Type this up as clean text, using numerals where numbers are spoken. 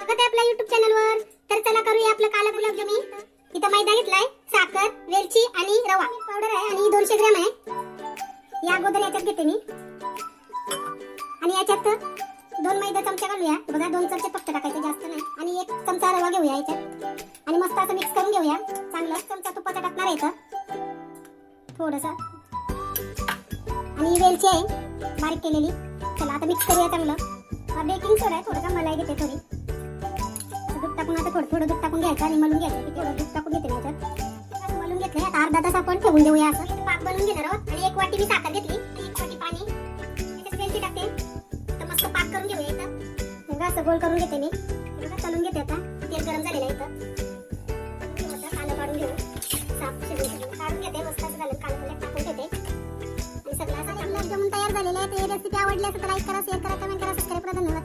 स्वागत आहे आपल्या YouTube चॅनलवर. तर चला करूया आपलं काला गुलाबजामुन. इथं मैदा घेतलाय, साखर, वेलची आणि रवा पावडर आहे आणि 200 ग्रॅम आहे. या अगोदर याच्यात घेते मी आणि याच्यात 2 मैदा चमचा घालूया. बघा 2 चमचे फक्त टाकायचे, जास्त नाही. आणि 1 चमचा रवा घेऊया याच्यात आणि मस्त असं मिक्स करून घेऊया. चांगला चमचा तुपाचा टाकणार आहे इथं थोडंसं. आणि वेलची आहे बारीक केलेली. चला आता मिक्स करूया चांगलं. हा बेकिंग सोडा आहे, थोडं मलाई घेते थोडी. दूध टाकून आता थोडं दूध टाकून घ्यायचं आणि मलून घ्यायचं. थोडं दूध टाकून घेते याच्यात. मलून घेतलंय. आता अर्धा तास आपण ठेवून देऊया असं. पाक बनवून घेणार आहोत. आणि 1 वाटी मी साखर घेतली, 1 वाटी पाणी, त्याच्यात वेलची टाकते. तर मस्त पाक करून घेऊया इथं. बघा असं गोल करून घेते मी. बघा तळून घेते आता. तेल गरम झालेलं आहे इथं. मस्त कांदा काढून घेऊ. साफ शिजवून काढून घेते. मस्त असं झालं कांदा टाकून घेते. आणि सगळं असं गुलाबजामुन तयार झालेलं आहे. ते रेसिपी आवडली असेल तर लाईक करा, शेअर करा, कमेंट करा, सबस्क्राईब करा. धन्यवाद.